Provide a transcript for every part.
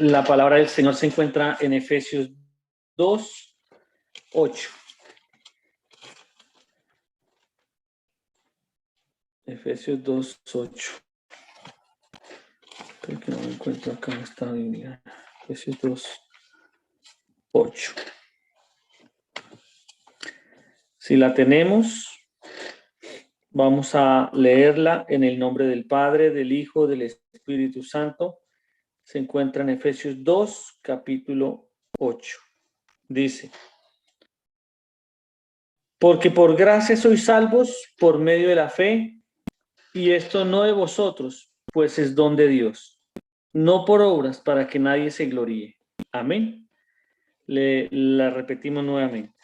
La palabra del Señor se encuentra en Efesios 2:8. Efesios 2:8. Creo que no me encuentro acá en esta Biblia. Efesios 2:8. Si la tenemos, vamos a leerla en el nombre del Padre, del Hijo, del Espíritu Santo. Se encuentra en Efesios 2, capítulo 8. Dice: porque por gracia sois salvos por medio de la fe, y esto no de vosotros, pues es don de Dios, no por obras para que nadie se gloríe. Amén. La repetimos nuevamente.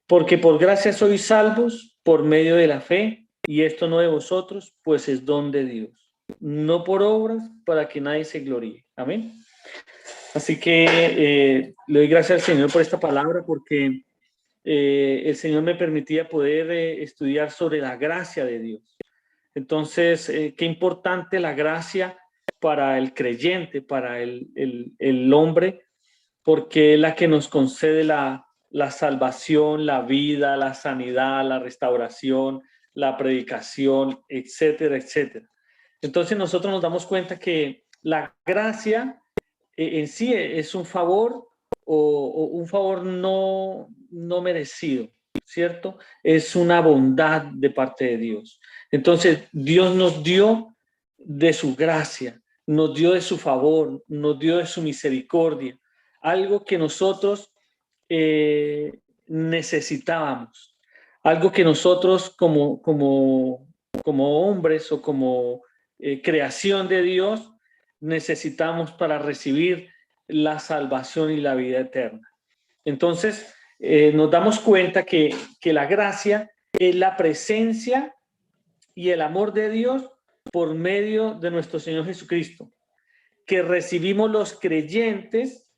Porque por gracia sois salvos por medio de la fe, y esto no de vosotros, pues es don de Dios, no por obras para que nadie se gloríe. Amén. Así que le doy gracias al Señor por esta palabra, porque el Señor me permitía poder estudiar sobre la gracia de Dios. Entonces, qué importante la gracia para el creyente, para el hombre, porque es la que nos concede la salvación, la vida, la sanidad, la restauración, la predicación, etcétera, etcétera. Entonces nosotros nos damos cuenta que la gracia en sí es un favor o un favor no merecido, ¿cierto? Es una bondad de parte de Dios. Entonces Dios nos dio de su gracia, nos dio de su favor, nos dio de su misericordia, algo que nosotros necesitábamos, algo que nosotros como hombres o como creación de Dios necesitamos para recibir la salvación y la vida eterna. Entonces, nos damos cuenta que la gracia es la presencia y el amor de Dios por medio de nuestro Señor Jesucristo, que recibimos los creyentes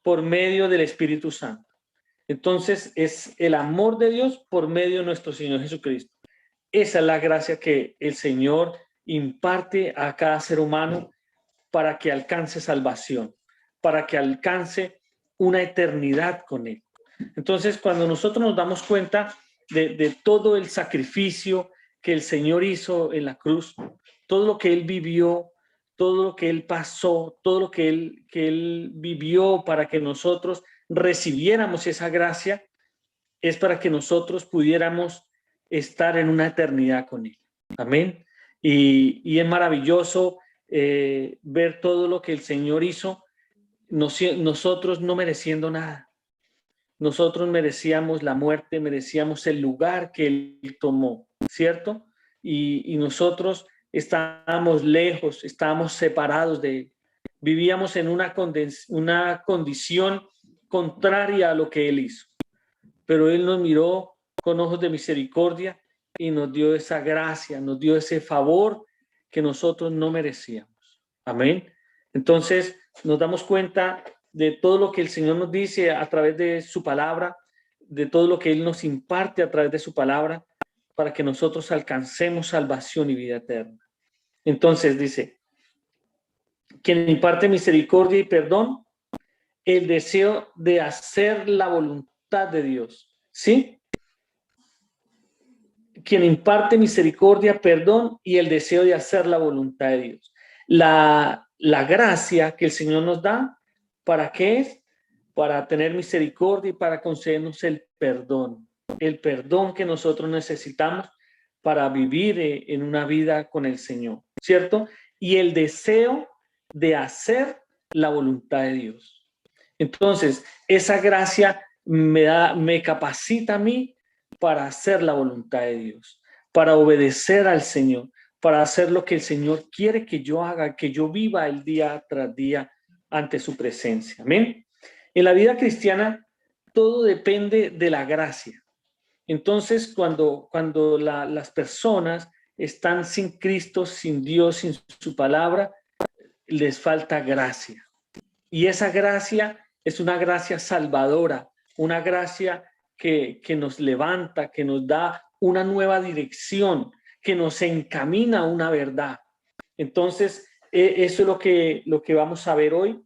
por medio del Espíritu Santo. Entonces, es el amor de Dios por medio de nuestro Señor Jesucristo. Esa es la gracia que el Señor imparte a cada ser humano para que alcance salvación, para que alcance una eternidad con Él. Entonces, cuando nosotros nos damos cuenta de todo el sacrificio que el Señor hizo en la cruz, todo lo que Él vivió, todo lo que Él pasó, todo lo que Él vivió para que nosotros recibiéramos esa gracia, es para que nosotros pudiéramos estar en una eternidad con Él. Amén. Y es maravilloso ver todo lo que el Señor hizo, nosotros no mereciendo nada. Nosotros merecíamos la muerte, merecíamos el lugar que Él tomó, ¿cierto? Y nosotros estábamos lejos, estábamos separados de Él. Vivíamos en una condición contraria a lo que Él hizo. Pero Él nos miró con ojos de misericordia y nos dio esa gracia, nos dio ese favor que nosotros no merecíamos. Amén. Entonces nos damos cuenta de todo lo que el Señor nos dice a través de su palabra, de todo lo que Él nos imparte a través de su palabra, para que nosotros alcancemos salvación y vida eterna. Entonces dice, quien imparte misericordia y perdón, el deseo de hacer la voluntad de Dios, ¿sí? Quien imparte misericordia, perdón y el deseo de hacer la voluntad de Dios. La gracia que el Señor nos da, ¿para qué es? Para tener misericordia y para concedernos el perdón que nosotros necesitamos para vivir en una vida con el Señor, ¿cierto? Y el deseo de hacer la voluntad de Dios. Entonces, esa gracia me capacita a mí para hacer la voluntad de Dios, para obedecer al Señor, para hacer lo que el Señor quiere que yo haga, que yo viva el día tras día ante su presencia. Amén. En la vida cristiana, todo depende de la gracia. Entonces, cuando las personas están sin Cristo, sin Dios, sin su palabra, les falta gracia. Y esa gracia es una gracia salvadora, una gracia que nos levanta, que nos da una nueva dirección, que nos encamina a una verdad. Entonces, eso es lo que vamos a ver hoy.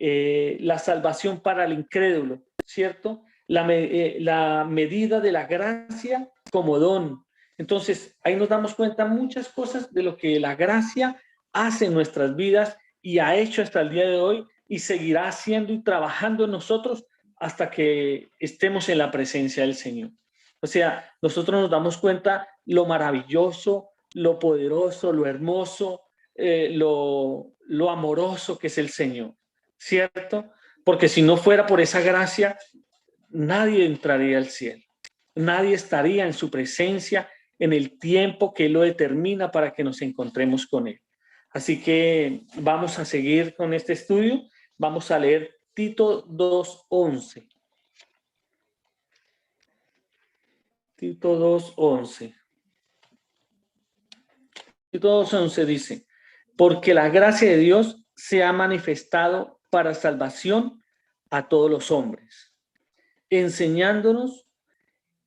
la salvación para el incrédulo, ¿cierto? La medida de la gracia como don. Entonces, ahí nos damos cuenta muchas cosas de lo que la gracia hace en nuestras vidas y ha hecho hasta el día de hoy y seguirá haciendo y trabajando en nosotros hasta que estemos en la presencia del Señor. O sea, nosotros nos damos cuenta lo maravilloso, lo poderoso, lo hermoso, lo amoroso que es el Señor, ¿cierto? Porque si no fuera por esa gracia, nadie entraría al cielo. Nadie estaría en su presencia en el tiempo que Él lo determina para que nos encontremos con Él. Así que vamos a seguir con este estudio. Vamos a leer Tito 2:11. Tito 2:11. Tito 2:11 dice, porque la gracia de Dios se ha manifestado para salvación a todos los hombres, enseñándonos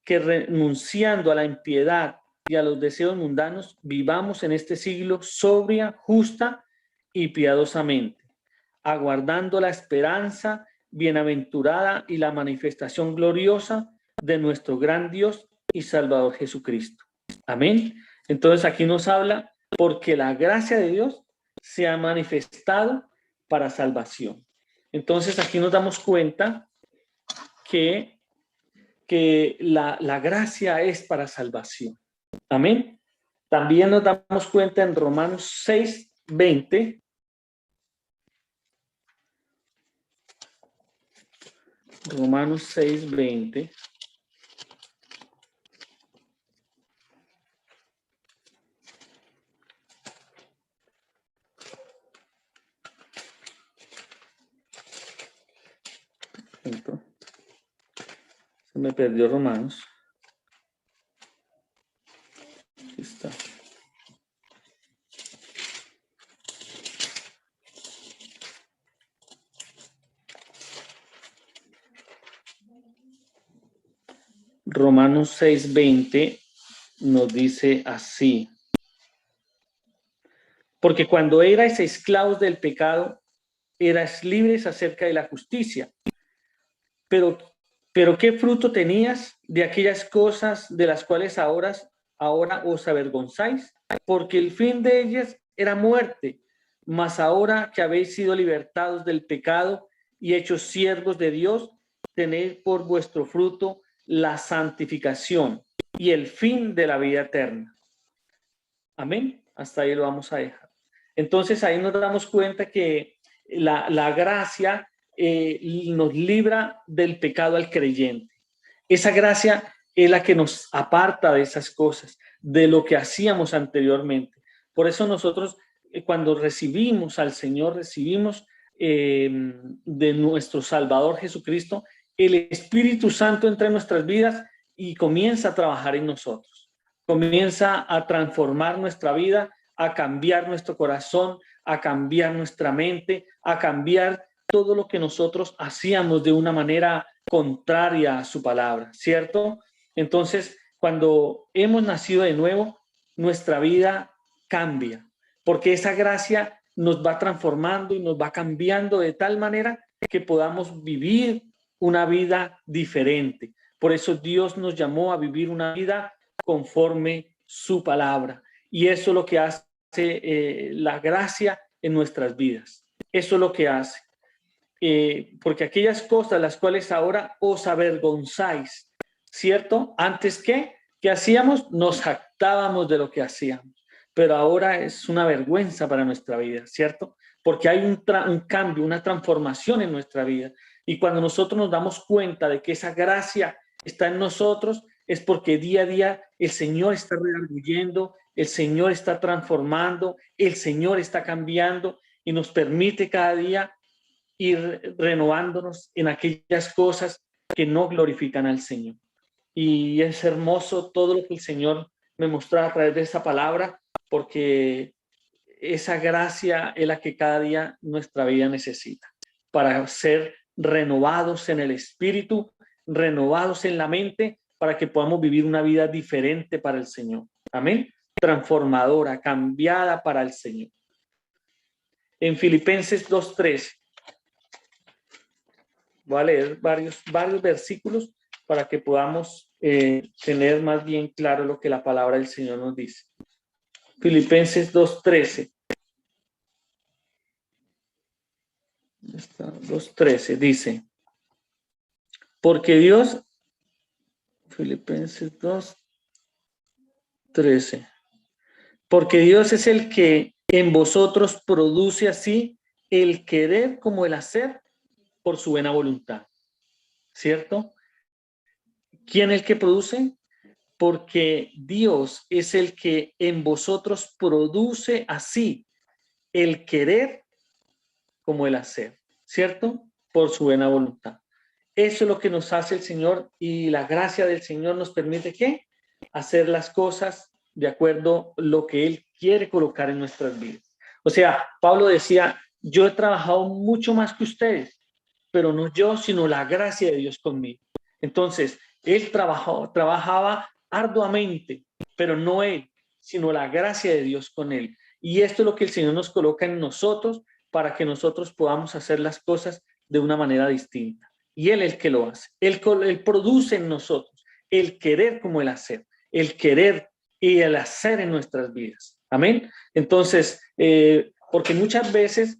que renunciando a la impiedad y a los deseos mundanos, vivamos en este siglo sobria, justa y piadosamente, aguardando la esperanza bienaventurada y la manifestación gloriosa de nuestro gran Dios y Salvador Jesucristo. Amén. Entonces aquí nos habla porque la gracia de Dios se ha manifestado para salvación. Entonces aquí nos damos cuenta que la gracia es para salvación. Amén. También nos damos cuenta en Romanos 6:20. Romanos 6:20. Se me perdió Romanos. Aquí está. Romanos 6:20 nos dice así. Porque cuando erais esclavos del pecado, eras libres acerca de la justicia. Pero ¿qué fruto tenías de aquellas cosas de las cuales ahora os avergonzáis? Porque el fin de ellas era muerte. Mas ahora que habéis sido libertados del pecado y hechos siervos de Dios, tenéis por vuestro fruto la santificación y el fin de la vida eterna. Amén. Hasta ahí lo vamos a dejar. Entonces ahí nos damos cuenta que la gracia nos libra del pecado al creyente. Esa gracia es la que nos aparta de esas cosas, de lo que hacíamos anteriormente. Por eso nosotros cuando recibimos al Señor, recibimos de nuestro Salvador Jesucristo, el Espíritu Santo entra en nuestras vidas y comienza a trabajar en nosotros. Comienza a transformar nuestra vida, a cambiar nuestro corazón, a cambiar nuestra mente, a cambiar todo lo que nosotros hacíamos de una manera contraria a su palabra, ¿cierto? Entonces, cuando hemos nacido de nuevo, nuestra vida cambia, porque esa gracia nos va transformando y nos va cambiando de tal manera que podamos vivir una vida diferente. Por eso Dios nos llamó a vivir una vida conforme su palabra. Y eso es lo que hace la gracia en nuestras vidas. Eso es lo que hace. Porque aquellas cosas las cuales ahora os avergonzáis, ¿cierto? Antes ¿qué hacíamos? Nos jactábamos de lo que hacíamos, pero ahora es una vergüenza para nuestra vida, ¿cierto? Porque hay un cambio, una transformación en nuestra vida. Y cuando nosotros nos damos cuenta de que esa gracia está en nosotros, es porque día a día el Señor está redarguyendo, el Señor está transformando, el Señor está cambiando y nos permite cada día ir renovándonos en aquellas cosas que no glorifican al Señor. Y es hermoso todo lo que el Señor me mostró a través de esa palabra, porque esa gracia es la que cada día nuestra vida necesita para ser renovados en el espíritu, renovados en la mente, para que podamos vivir una vida diferente para el Señor. Amén. Transformadora, cambiada para el Señor. En Filipenses 2:13 Voy a leer varios versículos para que podamos tener más bien claro lo que la palabra del Señor nos dice. Filipenses 2:13. 2:13 dice, porque Dios, Filipenses 2:13, porque Dios es el que en vosotros produce así el querer como el hacer por su buena voluntad, ¿cierto? ¿Quién es el que produce? Porque Dios es el que en vosotros produce así el querer como el hacer, ¿cierto? Por su buena voluntad. Eso es lo que nos hace el Señor, y la gracia del Señor nos permite ¿qué? Hacer las cosas de acuerdo a lo que Él quiere colocar en nuestras vidas. O sea, Pablo decía, yo he trabajado mucho más que ustedes, pero no yo, sino la gracia de Dios conmigo. Entonces, Él trabajaba arduamente, pero no Él, sino la gracia de Dios con Él. Y esto es lo que el Señor nos coloca en nosotros para que nosotros podamos hacer las cosas de una manera distinta. Y Él es el que lo hace. Él produce en nosotros el querer como el hacer, el querer y el hacer en nuestras vidas. Amén. Entonces, porque muchas veces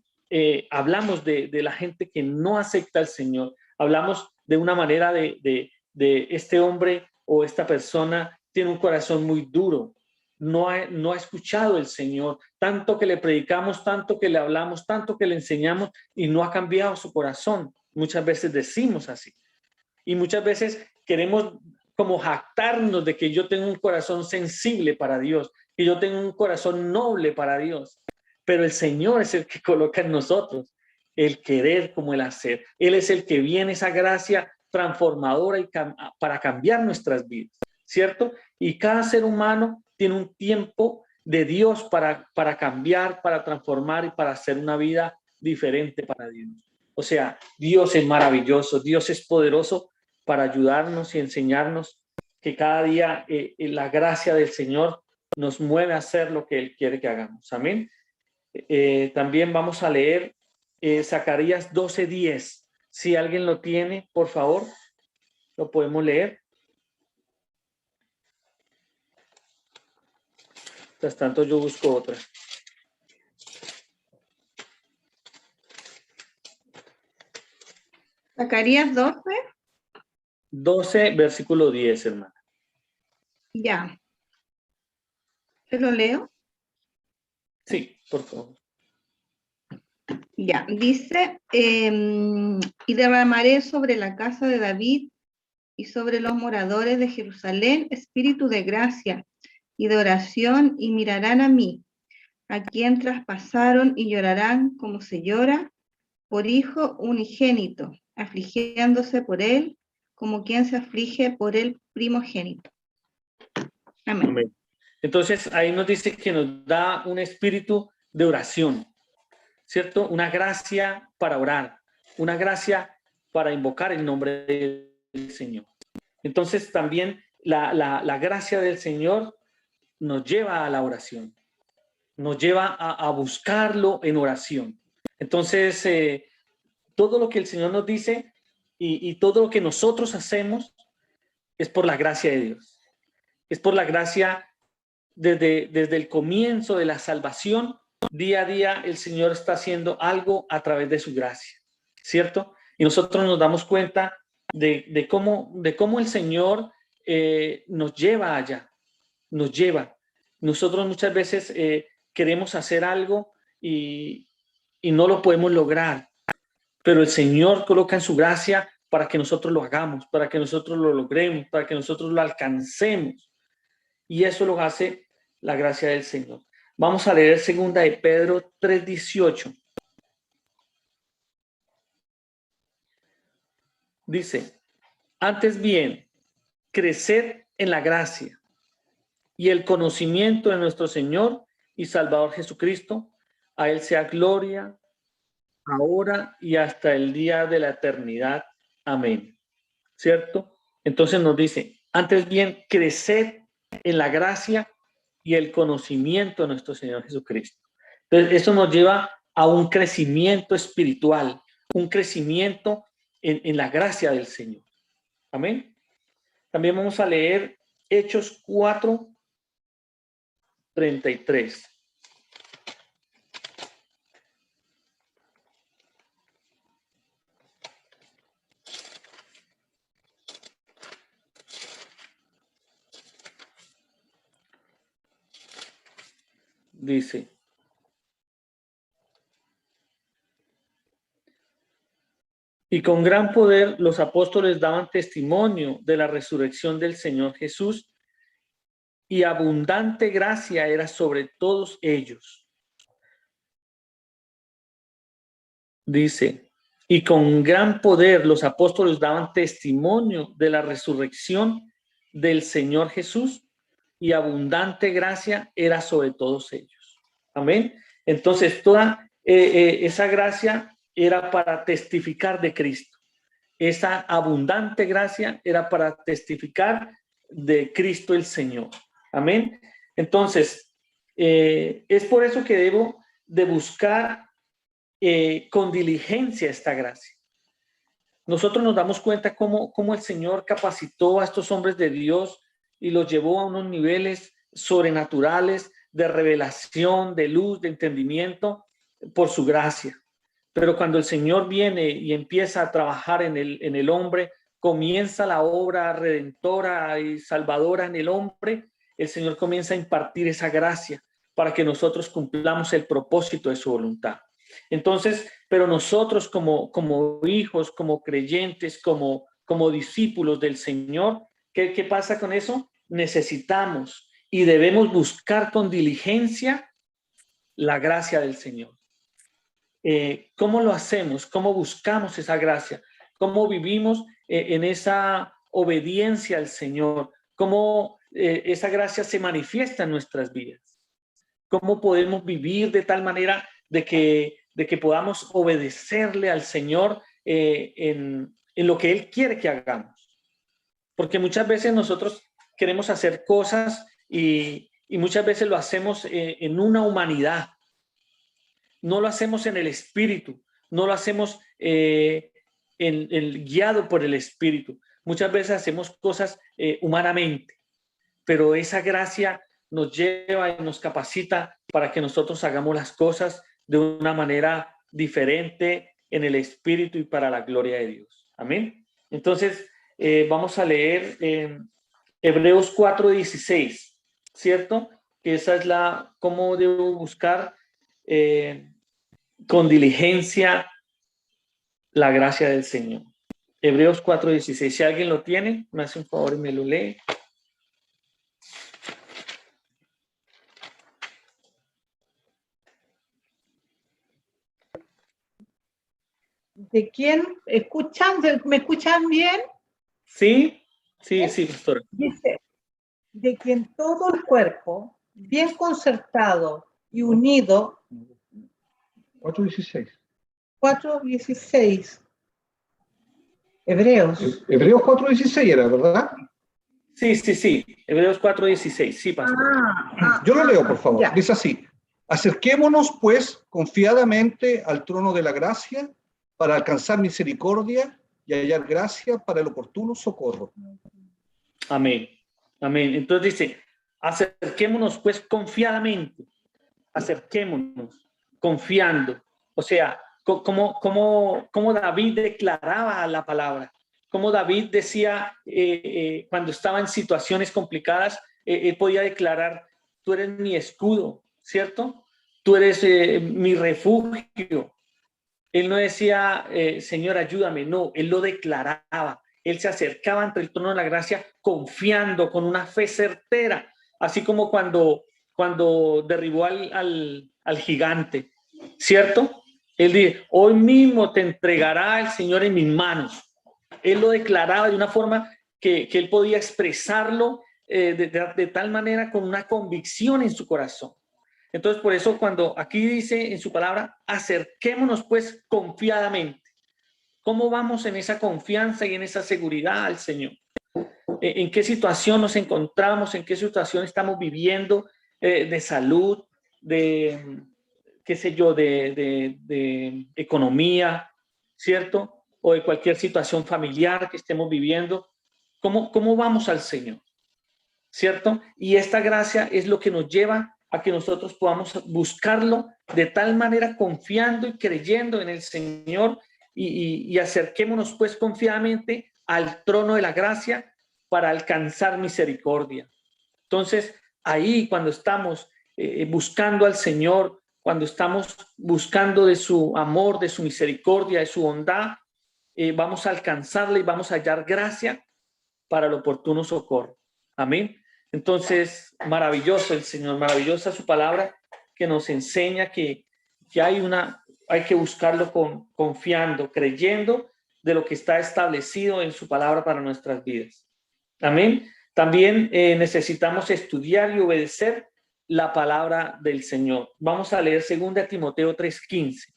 hablamos de la gente que no acepta al Señor, hablamos de una manera de este hombre o esta persona tiene un corazón muy duro, no ha escuchado el Señor, tanto que le predicamos, tanto que le hablamos, tanto que le enseñamos y no ha cambiado su corazón. Muchas veces decimos así. Y muchas veces queremos como jactarnos de que yo tengo un corazón sensible para Dios, que yo tengo un corazón noble para Dios. Pero el Señor es el que coloca en nosotros el querer como el hacer. Él es el que viene esa gracia transformadora y para cambiar nuestras vidas, ¿cierto? Y cada ser humano tiene un tiempo de Dios para cambiar, para transformar y para hacer una vida diferente para Dios. O sea, Dios es maravilloso, Dios es poderoso para ayudarnos y enseñarnos que cada día la gracia del Señor nos mueve a hacer lo que Él quiere que hagamos. Amén. También vamos a leer Zacarías 12:10. Si alguien lo tiene, por favor, lo podemos leer. Mientras tanto, yo busco otra. Zacarías 12, versículo 10, hermano. Ya. ¿Te lo leo? Sí, por favor. Ya, dice, y derramaré sobre la casa de David y sobre los moradores de Jerusalén espíritu de gracia y de oración, y mirarán a mí, a quien traspasaron, y llorarán como se llora por hijo unigénito, afligiéndose por él como quien se aflige por el primogénito. Amén. Amén. Entonces ahí nos dice que nos da un espíritu de oración, ¿cierto? Una gracia para orar, una gracia para invocar el nombre del Señor. Entonces también la gracia del Señor nos lleva a la oración, nos lleva a buscarlo en oración. Entonces, todo lo que el Señor nos dice y todo lo que nosotros hacemos es por la gracia de Dios. Es por la gracia desde el comienzo de la salvación. Día a día el Señor está haciendo algo a través de su gracia, ¿cierto? Y nosotros nos damos cuenta de cómo el Señor nos lleva allá, nos lleva. Nosotros muchas veces queremos hacer algo y no lo podemos lograr, pero el Señor coloca en su gracia para que nosotros lo hagamos, para que nosotros lo logremos, para que nosotros lo alcancemos. Y eso lo hace la gracia del Señor. Vamos a leer 2 de Pedro 3:18. Dice, antes bien, creced en la gracia y el conocimiento de nuestro Señor y Salvador Jesucristo. A Él sea gloria, ahora y hasta el día de la eternidad. Amén. ¿Cierto? Entonces nos dice, antes bien, creced en la gracia y el conocimiento de nuestro Señor Jesucristo. Entonces, eso nos lleva a un crecimiento espiritual, un crecimiento en la gracia del Señor. Amén. También vamos a leer Hechos 4:33. Dice: y con gran poder los apóstoles daban testimonio de la resurrección del Señor Jesús, y abundante gracia era sobre todos ellos. Dice: y con gran poder los apóstoles daban testimonio de la resurrección del Señor Jesús, y abundante gracia era sobre todos ellos. Amén. Entonces, toda esa gracia era para testificar de Cristo. Esa abundante gracia era para testificar de Cristo el Señor. Amén. Entonces, es por eso que debo de buscar con diligencia esta gracia. Nosotros nos damos cuenta cómo el Señor capacitó a estos hombres de Dios y los llevó a unos niveles sobrenaturales de revelación, de luz, de entendimiento, por su gracia. Pero cuando el Señor viene y empieza a trabajar en el hombre, comienza la obra redentora y salvadora en el hombre, el Señor comienza a impartir esa gracia para que nosotros cumplamos el propósito de su voluntad. Entonces, pero nosotros como hijos, como creyentes, como discípulos del Señor, ¿qué pasa con eso? Necesitamos y debemos buscar con diligencia la gracia del Señor. ¿Cómo lo hacemos? ¿Cómo buscamos esa gracia? ¿Cómo vivimos en esa obediencia al Señor? ¿Cómo esa gracia se manifiesta en nuestras vidas? ¿Cómo podemos vivir de tal manera de que podamos obedecerle al Señor en lo que Él quiere que hagamos? Porque muchas veces nosotros queremos hacer cosas y muchas veces lo hacemos en una humanidad. No lo hacemos en el Espíritu, no lo hacemos guiado por el Espíritu. Muchas veces hacemos cosas humanamente, pero esa gracia nos lleva y nos capacita para que nosotros hagamos las cosas de una manera diferente en el Espíritu y para la gloria de Dios. Amén. Entonces, vamos a leer Hebreos 4:16, ¿cierto? Que esa es cómo debo buscar con diligencia la gracia del Señor. Hebreos 4:16. Si alguien lo tiene, me hace un favor y me lo lee. ¿De quién escuchan? ¿Me escuchan bien? Sí, pastor. Dice, de quien todo el cuerpo, bien concertado y unido. 4:16. 4:16. Hebreos. Hebreos 4:16 era, ¿verdad? Sí. Hebreos 4:16. Sí, pastor. Yo lo leo, por favor. Ya. Dice así: acerquémonos, pues, confiadamente al trono de la gracia para alcanzar misericordia y hallar gracia para el oportuno socorro. Amén. Entonces dice, acerquémonos pues confiadamente, acerquémonos confiando. O sea, como David declaraba la palabra, como David decía cuando estaba en situaciones complicadas, él podía declarar: tú eres mi escudo, ¿cierto? Tú eres mi refugio. Él no decía, Señor, ayúdame. No, él lo declaraba. Él se acercaba ante el trono de la gracia confiando, con una fe certera. Así como cuando derribó al gigante, ¿cierto? Él dice: hoy mismo te entregará el Señor en mis manos. Él lo declaraba de una forma que él podía expresarlo de tal manera, con una convicción en su corazón. Entonces, por eso cuando aquí dice en su palabra, acerquémonos pues confiadamente. ¿Cómo vamos en esa confianza y en esa seguridad al Señor? ¿En qué situación nos encontramos? ¿En qué situación estamos viviendo de salud, de, qué sé yo, de economía, ¿cierto? o de cualquier situación familiar que estemos viviendo, ¿cómo vamos al Señor? ¿Cierto? Y esta gracia es lo que nos lleva a que nosotros podamos buscarlo de tal manera confiando y creyendo en el Señor y acerquémonos pues confiadamente al trono de la gracia para alcanzar misericordia. Entonces, ahí cuando estamos buscando al Señor, cuando estamos buscando de su amor, de su misericordia, de su bondad, vamos a alcanzarle y vamos a hallar gracia para el oportuno socorro. Amén. Entonces, maravilloso el Señor, maravillosa su palabra que nos enseña que hay que buscarlo confiando, creyendo de lo que está establecido en su palabra para nuestras vidas. Amén. También necesitamos estudiar y obedecer la palabra del Señor. Vamos a leer 2 Timoteo 3:15.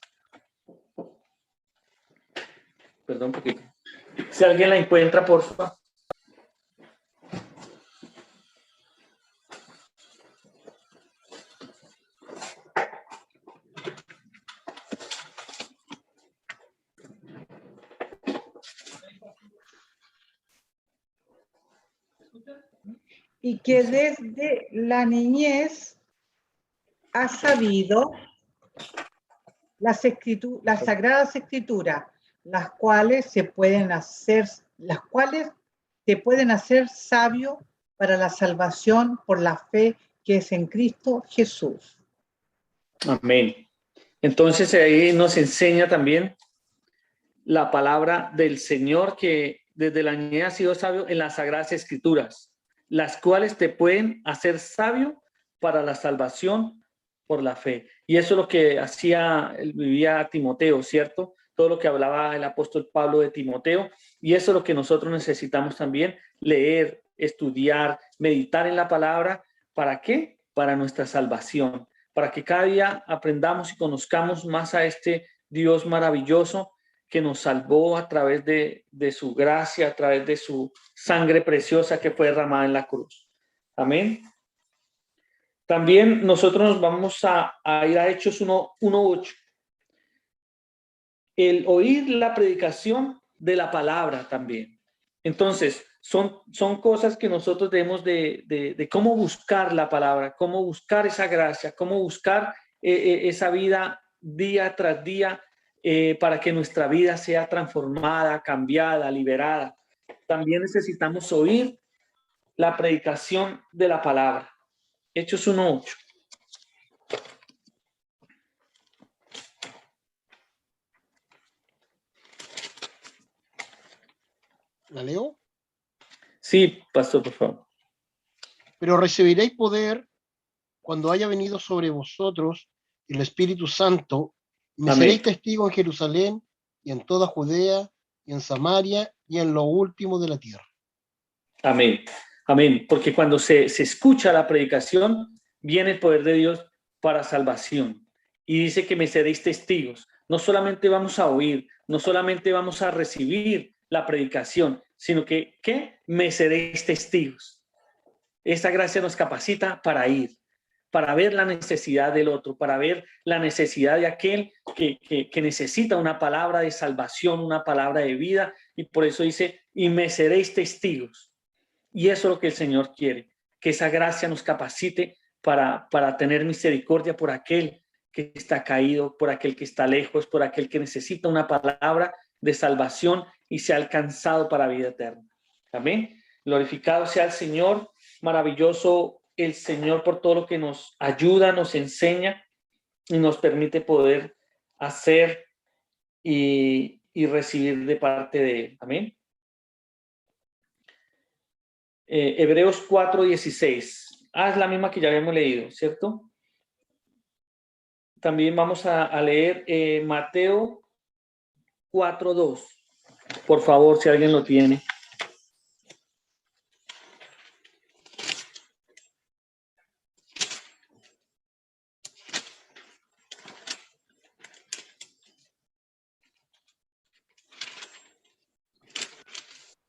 Perdón un poquito. Si alguien la encuentra, por favor. Y que desde la niñez has sabido las sagradas escrituras, las cuales te pueden hacer sabio para la salvación por la fe que es en Cristo Jesús. Amén. Entonces ahí nos enseña también la palabra del Señor, que desde la niñez ha sido sabio en las sagradas escrituras, las cuales te pueden hacer sabio para la salvación por la fe. Y eso es lo que vivía Timoteo, ¿cierto? Todo lo que hablaba el apóstol Pablo de Timoteo, y eso es lo que nosotros necesitamos también, leer, estudiar, meditar en la palabra. ¿Para qué? Para nuestra salvación, para que cada día aprendamos y conozcamos más a este Dios maravilloso que nos salvó a través de su gracia, a través de su sangre preciosa que fue derramada en la cruz. Amén. También nosotros nos vamos a ir a Hechos 1:8. El oír la predicación de la palabra también. Entonces, son cosas que nosotros debemos de cómo buscar la palabra, cómo buscar esa gracia, cómo buscar esa vida día tras día, para que nuestra vida sea transformada, cambiada, liberada. También necesitamos oír la predicación de la palabra. Hechos 1:8. ¿La leo? Sí, pastor, por favor. Pero recibiréis poder cuando haya venido sobre vosotros el Espíritu Santo, y me seréis testigos en Jerusalén y en toda Judea y en Samaria y en lo último de la tierra. Amén. Amén. Porque cuando se escucha la predicación, viene el poder de Dios para salvación. Y dice que me seréis testigos. No solamente vamos a oír, no solamente vamos a recibir la predicación, sino que me seréis testigos. Esta gracia nos capacita para ir, para ver la necesidad del otro, para ver la necesidad de aquel que necesita una palabra de salvación, una palabra de vida. Y por eso dice, y me seréis testigos. Y eso es lo que el Señor quiere, que esa gracia nos capacite para tener misericordia por aquel que está caído, por aquel que está lejos, por aquel que necesita una palabra de salvación y sea alcanzado para vida eterna. Amén. Glorificado sea el Señor, maravilloso el Señor por todo lo que nos ayuda, nos enseña y nos permite poder hacer y recibir de parte de Él. Amén. Hebreos 4:16. Es la misma que ya habíamos leído, ¿cierto? También vamos a leer Mateo 4:2. Por favor, si alguien lo tiene.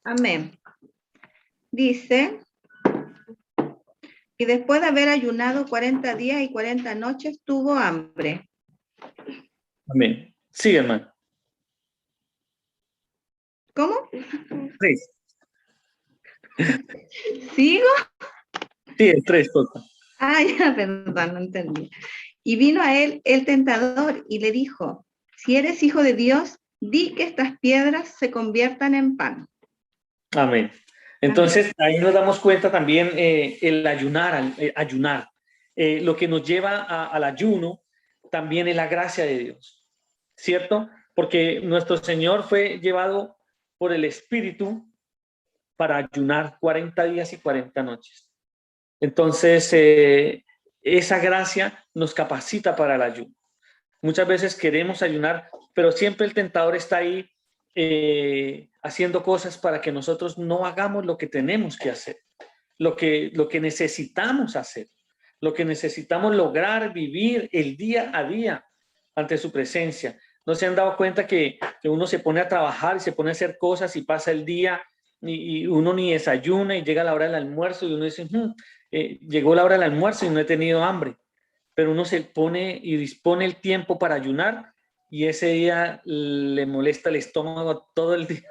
Amén. Dice, y después de haber ayunado 40 días y 40 noches, tuvo hambre. Amén. Sigue, hermano. ¿Cómo? 3. ¿Sigo? Sí, el 3, total. Ah, ya, perdón, no entendí. Y vino a él el tentador y le dijo, si eres hijo de Dios, di que estas piedras se conviertan en pan. Amén. Entonces, ahí nos damos cuenta también el ayunar, ayunar. Lo que nos lleva al ayuno también es la gracia de Dios, ¿cierto? Porque nuestro Señor fue llevado por el Espíritu para ayunar 40 días y 40 noches. Entonces, esa gracia nos capacita para el ayuno. Muchas veces queremos ayunar, pero siempre el tentador está ahí haciendo cosas para que nosotros no hagamos lo que tenemos que hacer, lo que necesitamos hacer, lo que necesitamos lograr, vivir el día a día ante su presencia. ¿No se han dado cuenta que uno se pone a trabajar y se pone a hacer cosas y pasa el día y uno ni desayuna y llega la hora del almuerzo y uno dice, llegó la hora del almuerzo y no he tenido hambre? Pero uno se pone y dispone el tiempo para ayunar y ese día le molesta el estómago todo el día.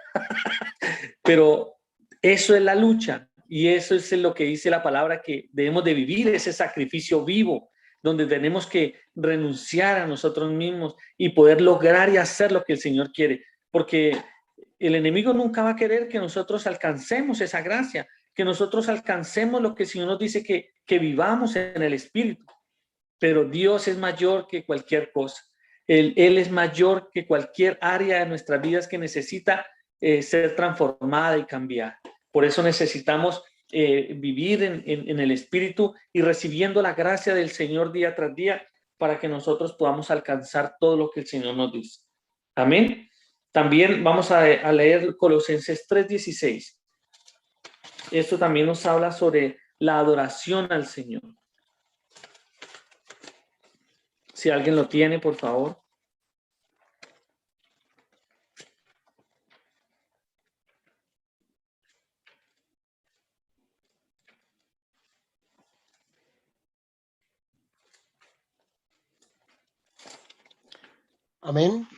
Pero eso es la lucha y eso es lo que dice la palabra, que debemos de vivir ese sacrificio vivo, donde tenemos que renunciar a nosotros mismos y poder lograr y hacer lo que el Señor quiere, porque el enemigo nunca va a querer que nosotros alcancemos esa gracia, que nosotros alcancemos lo que el Señor nos dice que vivamos en el Espíritu. Pero Dios es mayor que cualquier cosa. Él es mayor que cualquier área de nuestras vidas que necesita ser transformada y cambiar. Por eso necesitamos vivir en el Espíritu y recibiendo la gracia del Señor día tras día para que nosotros podamos alcanzar todo lo que el Señor nos dice. Amén. También vamos a leer Colosenses 3:16. Esto también nos habla sobre la adoración al Señor. Si alguien lo tiene, por favor. Amén.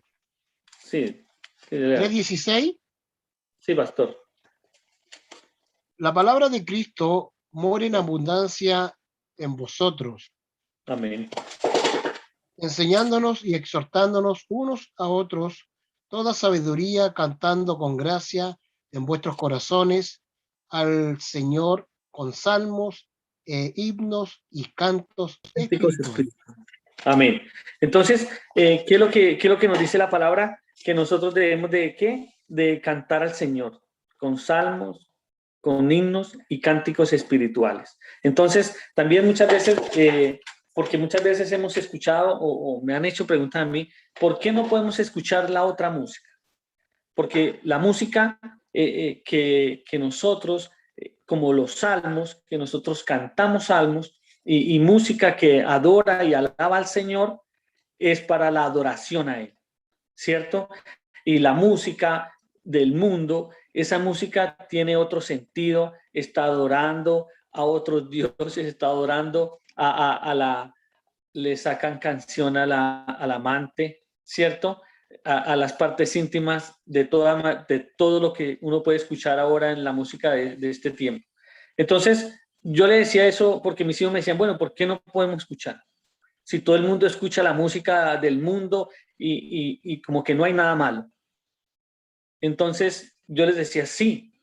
Sí. 3:16. Sí, pastor. La palabra de Cristo mora en abundancia en vosotros, Amén. enseñándonos y exhortándonos unos a otros toda sabiduría, cantando con gracia en vuestros corazones al Señor con salmos, himnos y cantos espirituales. Amén. Entonces, ¿qué es lo que nos dice la palabra? Que nosotros debemos de ¿qué? De cantar al Señor con salmos, con himnos y cánticos espirituales. Entonces, también muchas veces, porque muchas veces hemos escuchado o me han hecho preguntas a mí, ¿por qué no podemos escuchar la otra música? Porque la música que nosotros, como los salmos, que nosotros cantamos salmos y música que adora y alaba al Señor, es para la adoración a Él, ¿cierto? Y la música del mundo, esa música tiene otro sentido, está adorando a otros dioses, está adorando le sacan canción al amante, ¿cierto? A las partes íntimas de todo lo que uno puede escuchar ahora en la música de este tiempo. Entonces, yo le decía eso porque mis hijos me decían, bueno, ¿por qué no podemos escuchar? Si todo el mundo escucha la música del mundo y como que no hay nada malo. Entonces, yo les decía, sí,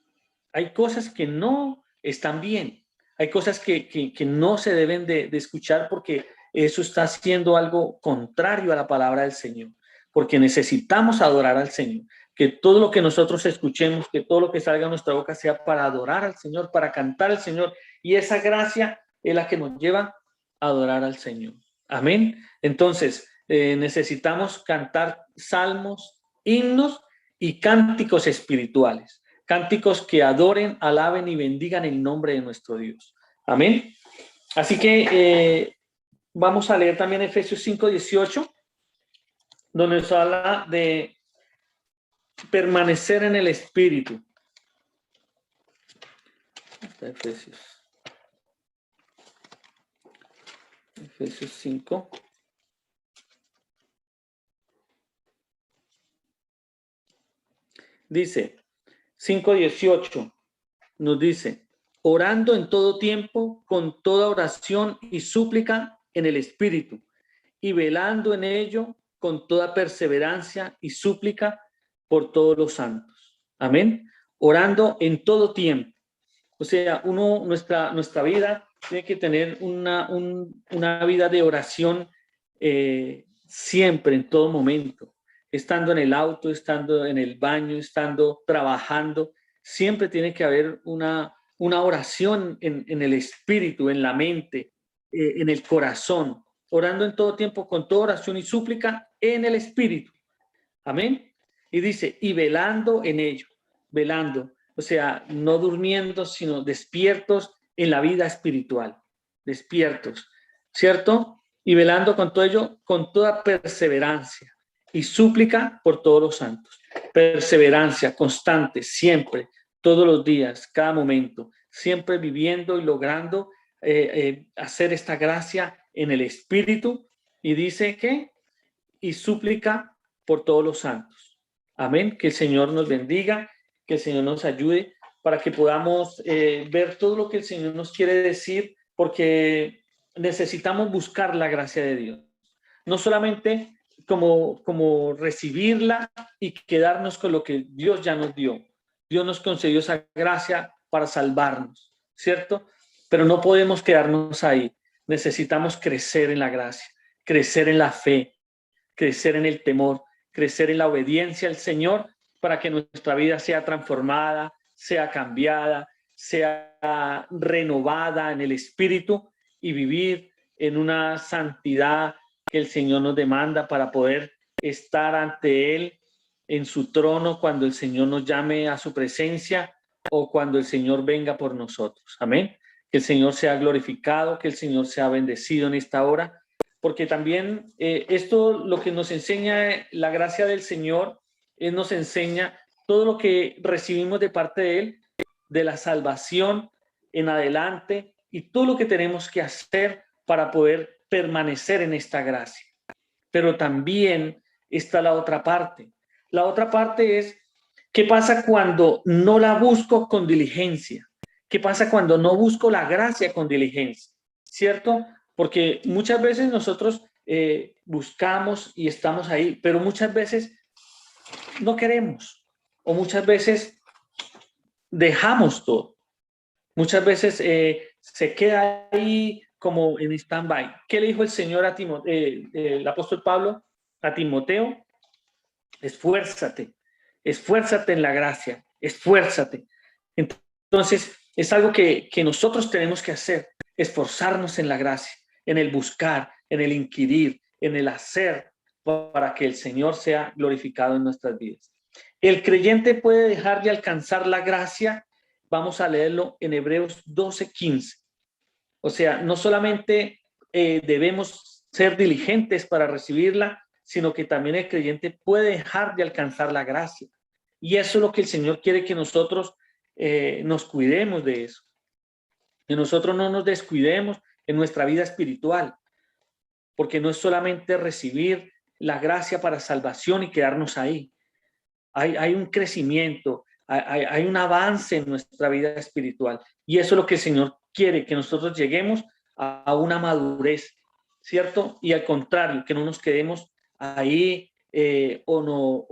hay cosas que no están bien, hay cosas que no se deben de escuchar porque eso está haciendo algo contrario a la palabra del Señor, porque necesitamos adorar al Señor, que todo lo que nosotros escuchemos, que todo lo que salga de nuestra boca sea para adorar al Señor, para cantar al Señor, y esa gracia es la que nos lleva a adorar al Señor. Amén. Entonces, necesitamos cantar salmos, himnos y cánticos espirituales. Cánticos que adoren, alaben y bendigan el nombre de nuestro Dios. Amén. Así que vamos a leer también Efesios 5:18, donde nos habla de permanecer en el Espíritu. Está Efesios 5. Dice, 5:18 nos dice, orando en todo tiempo, con toda oración y súplica en el Espíritu, y velando en ello con toda perseverancia y súplica por todos los santos. Amén. Orando en todo tiempo. O sea, nuestra vida tiene que tener una vida de oración siempre, en todo momento. Estando en el auto, estando en el baño, estando trabajando, siempre tiene que haber una oración en el espíritu, en la mente, en el corazón, orando en todo tiempo con toda oración y súplica en el espíritu. Amén. Y dice, y velando en ello, velando, o sea, no durmiendo, sino despiertos en la vida espiritual, despiertos, ¿cierto? Y velando con todo ello, con toda perseverancia y súplica por todos los santos. Perseverancia constante, siempre, todos los días, cada momento, siempre viviendo y logrando hacer esta gracia en el espíritu. Y dice que, y súplica por todos los santos. Amén. Que el Señor nos bendiga, que el Señor nos ayude para que podamos ver todo lo que el Señor nos quiere decir, porque necesitamos buscar la gracia de Dios. No solamente como recibirla y quedarnos con lo que Dios ya nos dio. Dios nos concedió esa gracia para salvarnos, ¿cierto? Pero no podemos quedarnos ahí. Necesitamos crecer en la gracia, crecer en la fe, crecer en el temor, crecer en la obediencia al Señor para que nuestra vida sea transformada, sea cambiada, sea renovada en el espíritu y vivir en una santidad que el Señor nos demanda para poder estar ante Él en su trono cuando el Señor nos llame a su presencia o cuando el Señor venga por nosotros. Amén. Que el Señor sea glorificado, que el Señor sea bendecido en esta hora, porque también esto lo que nos enseña la gracia del Señor, nos enseña todo lo que recibimos de parte de Él, de la salvación en adelante y todo lo que tenemos que hacer para poder permanecer en esta gracia. Pero también está la otra parte. La otra parte es, ¿qué pasa cuando no la busco con diligencia? ¿Qué pasa cuando no busco la gracia con diligencia? ¿Cierto? Porque muchas veces nosotros buscamos y estamos ahí, pero muchas veces no queremos o muchas veces dejamos todo. Muchas veces se queda ahí como en stand-by. ¿Qué le dijo el Señor a el apóstol Pablo a Timoteo? Esfuérzate, esfuérzate en la gracia, esfuérzate. Entonces, es algo que nosotros tenemos que hacer, esforzarnos en la gracia, en el buscar, en el inquirir, en el hacer, para que el Señor sea glorificado en nuestras vidas. El creyente puede dejar de alcanzar la gracia. Vamos a leerlo en Hebreos 12:15. O sea, no solamente debemos ser diligentes para recibirla, sino que también el creyente puede dejar de alcanzar la gracia. Y eso es lo que el Señor quiere, que nosotros nos cuidemos de eso. Que nosotros no nos descuidemos en nuestra vida espiritual, porque no es solamente recibir la gracia para salvación y quedarnos ahí. Hay un crecimiento, hay un avance en nuestra vida espiritual. Y eso es lo que el Señor quiere, que nosotros lleguemos a una madurez, ¿cierto? Y al contrario, que no nos quedemos ahí o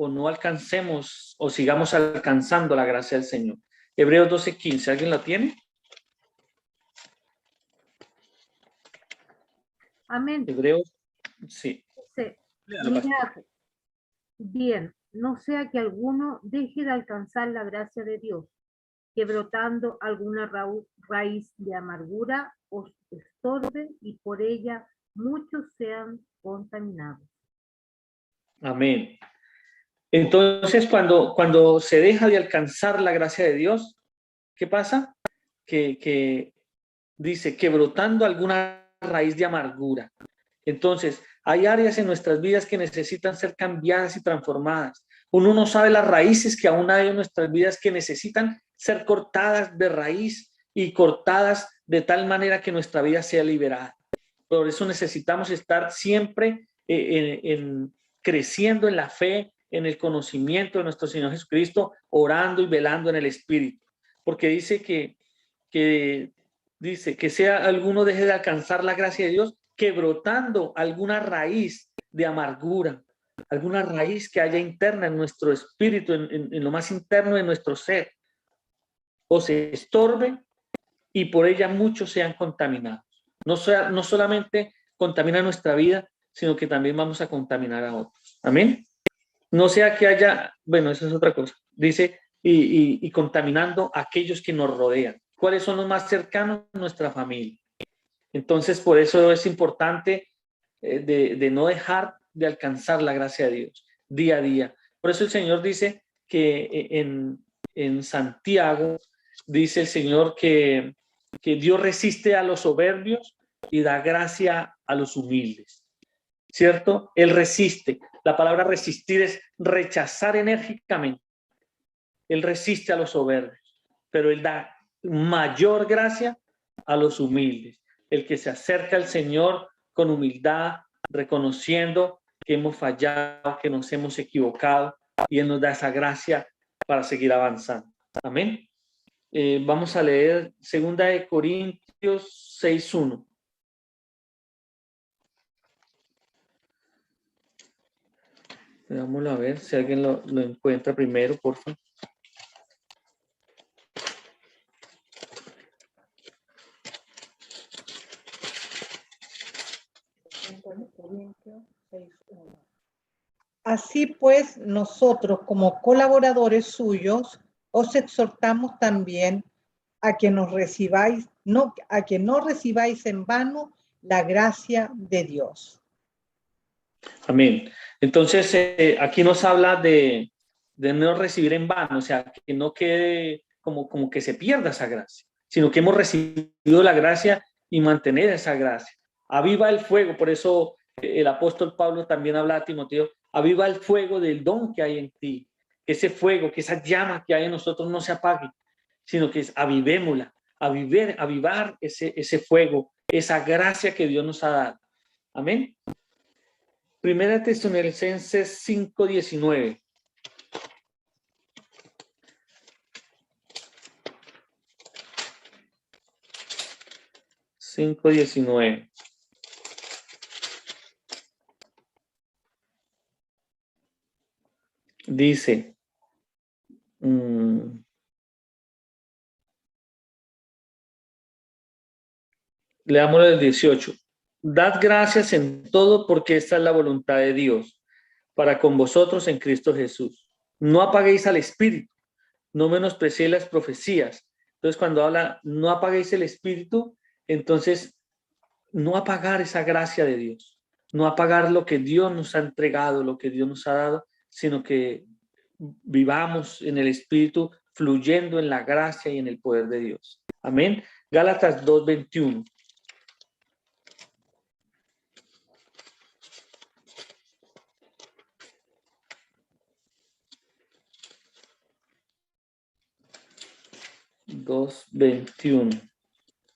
no alcancemos o sigamos alcanzando la gracia del Señor. Hebreos 12:15, ¿alguien la tiene? Amén. Hebreos, sí. Dice, mirad, bien, no sea que alguno deje de alcanzar la gracia de Dios, que brotando alguna raíz de amargura os estorbe y por ella muchos sean contaminados. Amén. Entonces, cuando se deja de alcanzar la gracia de Dios, ¿qué pasa? Que dice que brotando alguna raíz de amargura. Entonces, hay áreas en nuestras vidas que necesitan ser cambiadas y transformadas. Uno no sabe las raíces que aún hay en nuestras vidas que necesitan ser cortadas de raíz y cortadas de tal manera que nuestra vida sea liberada. Por eso necesitamos estar siempre creciendo en la fe, en el conocimiento de nuestro Señor Jesucristo, orando y velando en el Espíritu. Porque dice que sea alguno deje de alcanzar la gracia de Dios, que brotando alguna raíz de amargura, alguna raíz que haya interna en nuestro espíritu, en lo más interno de nuestro ser, o se estorbe y por ella muchos sean contaminados. No solamente contamina nuestra vida, sino que también vamos a contaminar a otros. Amén. No sea que haya, bueno, eso es otra cosa. Dice, y contaminando a aquellos que nos rodean. ¿Cuáles son los más cercanos? Nuestra familia. Entonces, por eso es importante de no dejar de alcanzar la gracia de Dios día a día. Por eso el Señor dice que en Santiago, dice el Señor que Dios resiste a los soberbios y da gracia a los humildes. ¿Cierto? Él resiste. La palabra resistir es rechazar enérgicamente. Él resiste a los soberbios, pero Él da mayor gracia a los humildes. El que se acerca al Señor con humildad, reconociendo que hemos fallado, que nos hemos equivocado, y Él nos da esa gracia para seguir avanzando. Amén. Vamos a leer 2 Corintios 6:1. Veámoslo a ver si alguien lo encuentra primero, por favor. Así pues, nosotros como colaboradores suyos, os exhortamos también a que nos recibáis, a que no recibáis en vano la gracia de Dios. Amén. Entonces, aquí nos habla de no recibir en vano, o sea, que no quede como que se pierda esa gracia, sino que hemos recibido la gracia y mantener esa gracia. Aviva el fuego, por eso el apóstol Pablo también habla a Timoteo, aviva el fuego del don que hay en ti, que ese fuego, que esa llama que hay en nosotros no se apague, sino que avivémosla, avivar ese fuego, esa gracia que Dios nos ha dado. Amén. Primera Tesalonicenses 5:19. Dice, leámoslo del 18. Dad gracias en todo porque esta es la voluntad de Dios para con vosotros en Cristo Jesús. No apaguéis al espíritu, no menospreciéis las profecías. Entonces, cuando habla, no apaguéis el espíritu, entonces, no apagar esa gracia de Dios, no apagar lo que Dios nos ha entregado, lo que Dios nos ha dado, sino que vivamos en el espíritu, fluyendo en la gracia y en el poder de Dios. Amén. Gálatas 2:21.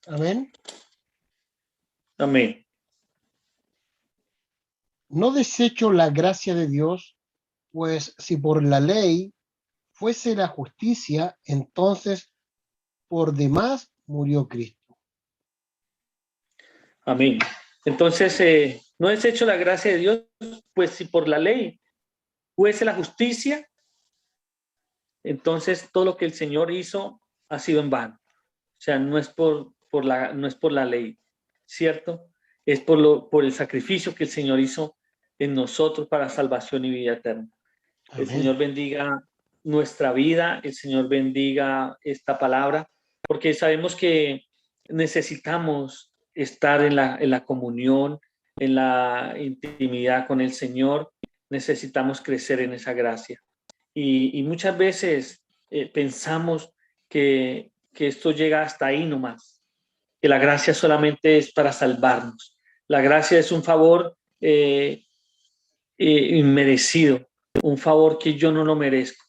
Amén. Amén. No desecho la gracia de Dios, pues si por la ley fuese la justicia, entonces por demás murió Cristo. Amén. Entonces, no desecho la gracia de Dios, pues si por la ley fuese la justicia, entonces todo lo que el Señor hizo ha sido en vano. O sea, no es por la ley, ¿cierto? Es por el sacrificio que el Señor hizo en nosotros para salvación y vida eterna. Amén. El Señor bendiga nuestra vida, el Señor bendiga esta palabra, porque sabemos que necesitamos estar en la comunión, en la intimidad con el Señor, necesitamos crecer en esa gracia. Y muchas veces pensamos que esto llega hasta ahí nomás, que la gracia solamente es para salvarnos. La gracia es un favor inmerecido, un favor que yo no lo merezco.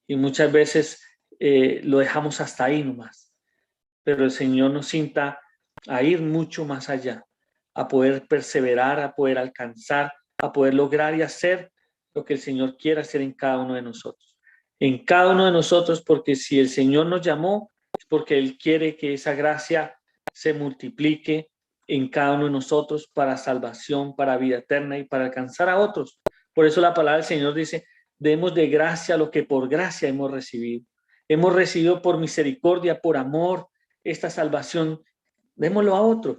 Y muchas veces lo dejamos hasta ahí nomás. Pero el Señor nos invita a ir mucho más allá, a poder perseverar, a poder alcanzar, a poder lograr y hacer lo que el Señor quiere hacer en cada uno de nosotros. En cada uno de nosotros, porque si el Señor nos llamó, es porque Él quiere que esa gracia se multiplique en cada uno de nosotros para salvación, para vida eterna y para alcanzar a otros. Por eso la palabra del Señor dice, demos de gracia lo que por gracia hemos recibido. Hemos recibido por misericordia, por amor, esta salvación. Démoslo a otros.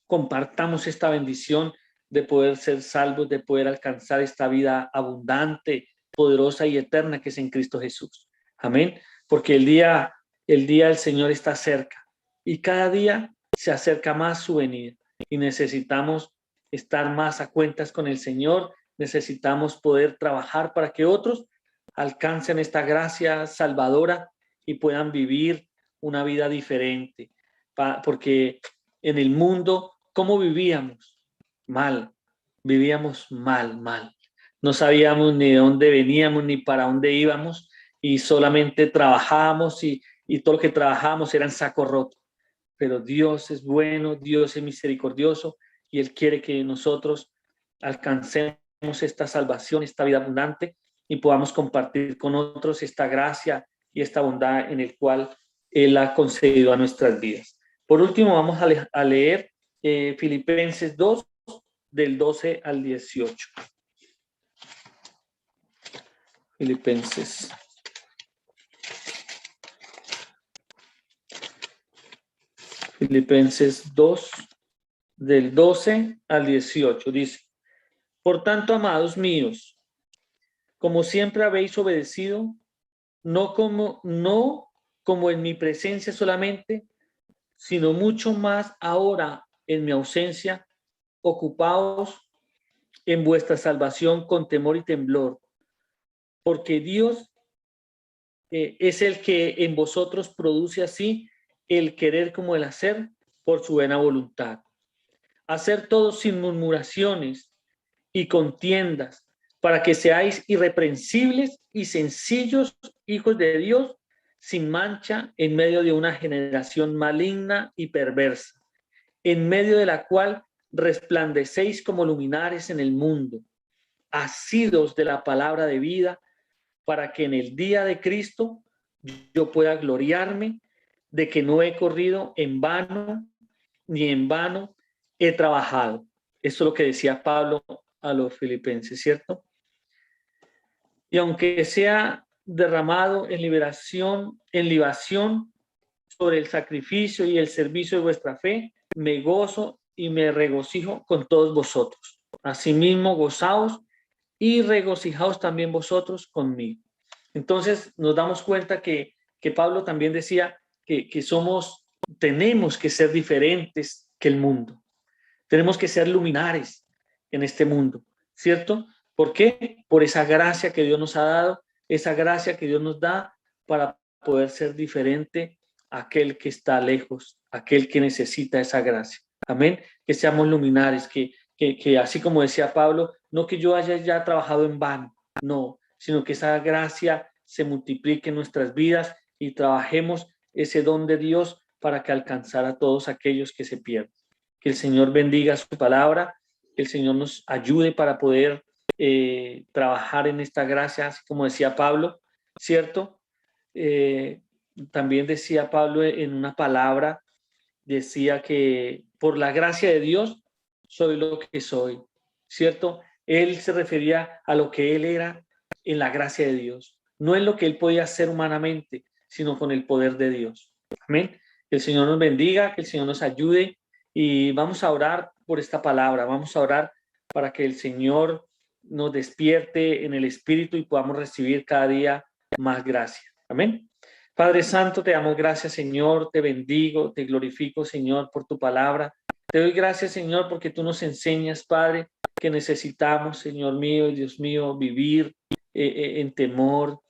Compartamos esta bendición de poder ser salvos, de poder alcanzar esta vida abundante, poderosa y eterna que es en Cristo Jesús. Amén. Porque el día del Señor está cerca y cada día se acerca más su venida y necesitamos estar más a cuentas con el Señor. Necesitamos poder trabajar para que otros alcancen esta gracia salvadora y puedan vivir una vida diferente. Porque en el mundo, ¿cómo vivíamos? Mal. Vivíamos mal. No sabíamos ni de dónde veníamos ni para dónde íbamos y solamente trabajábamos y todo lo que trabajábamos era en saco roto. Pero Dios es bueno, Dios es misericordioso y Él quiere que nosotros alcancemos esta salvación, esta vida abundante y podamos compartir con otros esta gracia y esta bondad en el cual Él ha concedido a nuestras vidas. Por último, vamos a leer Filipenses 2, del 12 al 18. Filipenses 2, del 12 al 18, dice: Por tanto, amados míos, como siempre habéis obedecido, no como en mi presencia solamente, sino mucho más ahora en mi ausencia, ocupaos en vuestra salvación con temor y temblor, porque Dios es el que en vosotros produce así el querer como el hacer por su buena voluntad. Hacer todo sin murmuraciones y contiendas, para que seáis irreprensibles y sencillos hijos de Dios, sin mancha en medio de una generación maligna y perversa, en medio de la cual resplandecéis como luminares en el mundo, asidos de la palabra de vida, para que en el día de Cristo yo pueda gloriarme de que no he corrido en vano, ni en vano he trabajado. Eso es lo que decía Pablo a los filipenses, ¿cierto? Y aunque sea derramado en libación sobre el sacrificio y el servicio de vuestra fe, me gozo y me regocijo con todos vosotros. Asimismo, gozaos y regocijaos también vosotros conmigo. Entonces nos damos cuenta que Pablo también decía que tenemos que ser diferentes que el mundo. Tenemos que ser luminares en este mundo, ¿cierto? ¿Por qué? Por esa gracia que Dios nos ha dado, esa gracia que Dios nos da para poder ser diferente a aquel que está lejos, aquel que necesita esa gracia. Amén. Que seamos luminares, que así como decía Pablo, no que yo haya ya trabajado en vano, no, sino que esa gracia se multiplique en nuestras vidas y trabajemos ese don de Dios para que alcanzar a todos aquellos que se pierden. Que el Señor bendiga su palabra, que el Señor nos ayude para poder trabajar en esta gracia, así como decía Pablo, ¿cierto? También decía Pablo en una palabra, decía que por la gracia de Dios soy lo que soy, ¿cierto? Él se refería a lo que él era en la gracia de Dios, no en lo que él podía hacer humanamente, sino con el poder de Dios. Amén. Que el Señor nos bendiga, que el Señor nos ayude y vamos a orar por esta palabra, vamos a orar para que el Señor nos despierte en el Espíritu y podamos recibir cada día más gracia. Amén. Padre Santo, te damos gracias, Señor, te bendigo, te glorifico, Señor, por tu palabra. Te doy gracias, Señor, porque tú nos enseñas, Padre, que necesitamos, Señor mío y Dios mío, vivir en temor,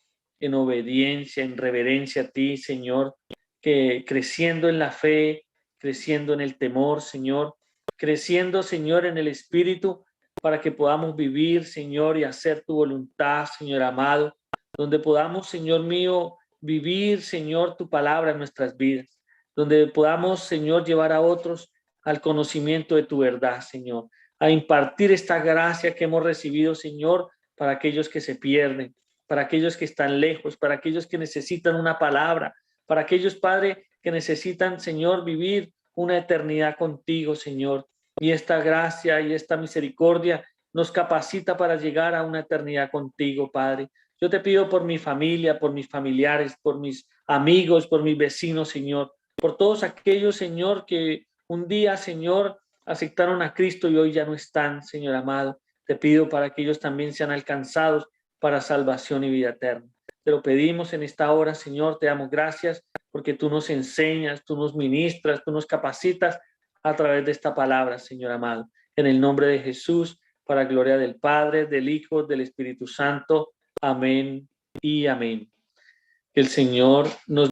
en obediencia, en reverencia a ti, Señor, que creciendo en la fe, creciendo en el temor, Señor, creciendo, Señor, en el Espíritu, para que podamos vivir, Señor, y hacer tu voluntad, Señor amado, donde podamos, Señor mío, vivir, Señor, tu palabra en nuestras vidas, donde podamos, Señor, llevar a otros al conocimiento de tu verdad, Señor, a impartir esta gracia que hemos recibido, Señor, para aquellos que se pierden, para aquellos que están lejos, para aquellos que necesitan una palabra, para aquellos, Padre, que necesitan, Señor, vivir una eternidad contigo, Señor. Y esta gracia y esta misericordia nos capacita para llegar a una eternidad contigo, Padre. Yo te pido por mi familia, por mis familiares, por mis amigos, por mis vecinos, Señor, por todos aquellos, Señor, que un día, Señor, aceptaron a Cristo y hoy ya no están, Señor amado. Te pido para que ellos también sean alcanzados para salvación y vida eterna. Te lo pedimos en esta hora, Señor, te damos gracias porque tú nos enseñas, tú nos ministras, tú nos capacitas a través de esta palabra, Señor amado. En el nombre de Jesús, para gloria del Padre, del Hijo, del Espíritu Santo. Amén y amén. Que el Señor nos